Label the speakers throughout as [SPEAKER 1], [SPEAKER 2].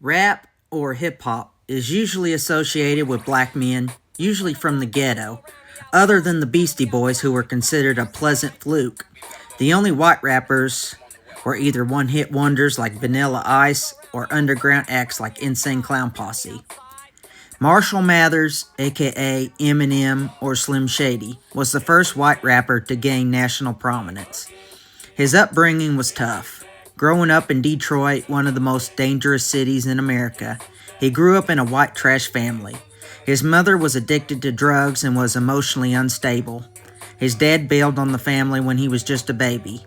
[SPEAKER 1] Rap, or hip-hop, is usually associated with black men, usually from the ghetto, other than the Beastie Boys, who were considered a pleasant fluke. The only white rappers were either one-hit wonders like Vanilla Ice or underground acts like Insane Clown Posse. Marshall Mathers, aka Eminem or Slim Shady, was the first white rapper to gain national prominence. His upbringing was tough. Growing up in Detroit, one of the most dangerous cities in America, he grew up in a white trash family. His mother was addicted to drugs and was emotionally unstable. His dad bailed on the family when he was just a baby.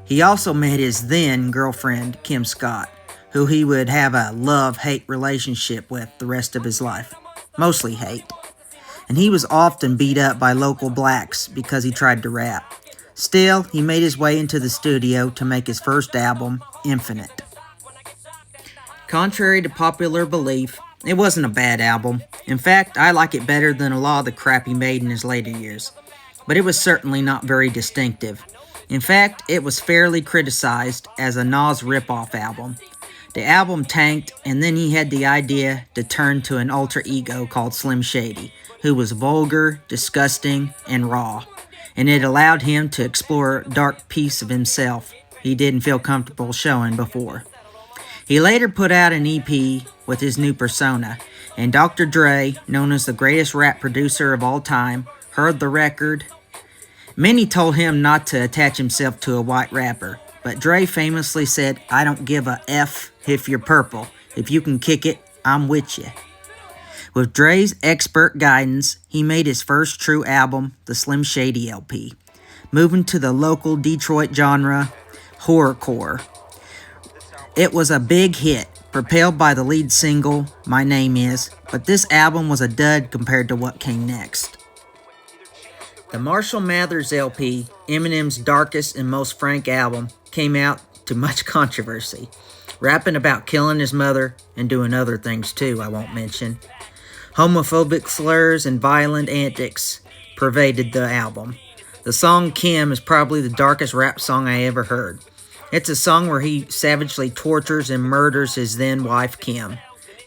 [SPEAKER 1] He also met his then girlfriend, Kim Scott, who he would have a love-hate relationship with the rest of his life. Mostly hate. And he was often beat up by local blacks because he tried to rap. Still, he made his way into the studio to make his first album, Infinite. Contrary to popular belief, it wasn't a bad album. In fact, I like it better than a lot of the crap he made in his later years. But it was certainly not very distinctive. In fact, it was fairly criticized as a Nas ripoff album. The album tanked, and then he had the idea to turn to an alter ego called Slim Shady, who was vulgar, disgusting, and raw. And it allowed him to explore a dark piece of himself he didn't feel comfortable showing before. He later put out an EP with his new persona, and Dr. Dre, known as the greatest rap producer of all time, heard the record. Many told him not to attach himself to a white rapper, but Dre famously said, "I don't give a F if you're purple. If you can kick it, I'm with you." With Dre's expert guidance, he made his first true album, the Slim Shady LP, moving to the local Detroit genre, horrorcore. It was a big hit, propelled by the lead single, My Name Is, but this album was a dud compared to what came next. The Marshall Mathers LP, Eminem's darkest and most frank album, came out to much controversy, rapping about killing his mother and doing other things too I won't mention. Homophobic slurs and violent antics pervaded the album. The song Kim is probably the darkest rap song I ever heard. It's a song where he savagely tortures and murders his then wife Kim,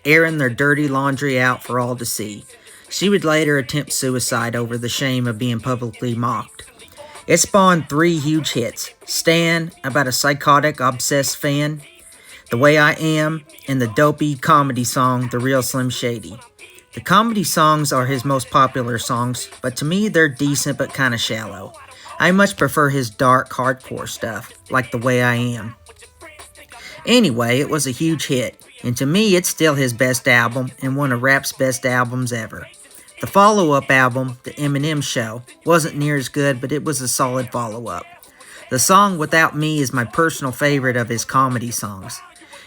[SPEAKER 1] airing their dirty laundry out for all to see. She would later attempt suicide over the shame of being publicly mocked. It spawned 3 huge hits: Stan, about a psychotic, obsessed fan, The Way I Am, and the dopey comedy song, The Real Slim Shady. The comedy songs are his most popular songs, but to me they're decent but kinda shallow. I much prefer his dark, hardcore stuff, like The Way I Am. Anyway, it was a huge hit, and to me it's still his best album and one of rap's best albums ever. The follow-up album, The Eminem Show, wasn't near as good, but it was a solid follow-up. The song Without Me is my personal favorite of his comedy songs.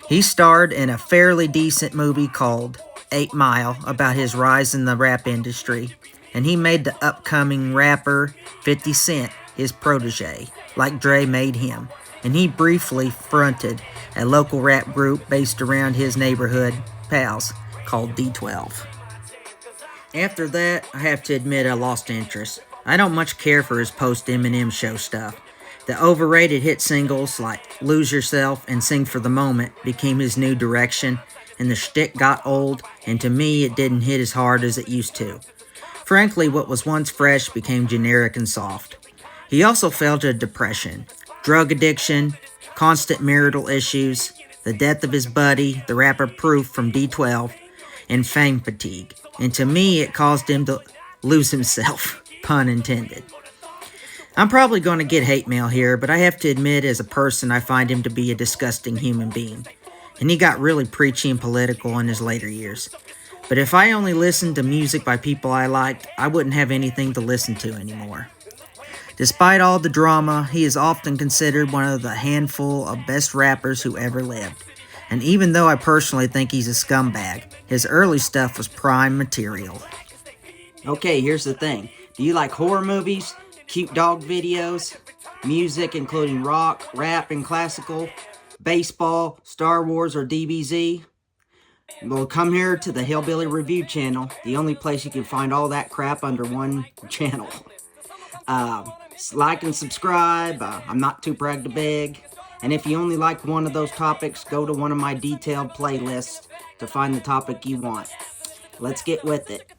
[SPEAKER 1] He starred in a fairly decent movie called 8 Mile about his rise in the rap industry, and he made the upcoming rapper 50 Cent his protege, like Dre made him, and he briefly fronted a local rap group based around his neighborhood pals called D12. After that, I have to admit I lost interest. I don't much care for his post-Eminem Show stuff. The overrated hit singles like Lose Yourself and Sing for the Moment became his new direction, and the shtick got old, and to me it didn't hit as hard as it used to. Frankly, what was once fresh became generic and soft. He also fell to depression, drug addiction, constant marital issues, the death of his buddy, the rapper Proof from D12, and fame fatigue. And to me, it caused him to lose himself, pun intended. I'm probably going to get hate mail here, but I have to admit, as a person, I find him to be a disgusting human being. And he got really preachy and political in his later years. But if I only listened to music by people I liked, I wouldn't have anything to listen to anymore. Despite all the drama, he is often considered one of the handful of best rappers who ever lived. And even though I personally think he's a scumbag, his early stuff was prime material. Okay, here's the thing. Do you like horror movies, cute dog videos, music including rock, rap, and classical, baseball, Star Wars, or DBZ? Well, come here to the Hillbilly Review channel, the only place you can find all that crap under one channel. Like and subscribe. I'm not too proud to beg. And if you only like one of those topics, go to one of my detailed playlists to find the topic you want. Let's get with it.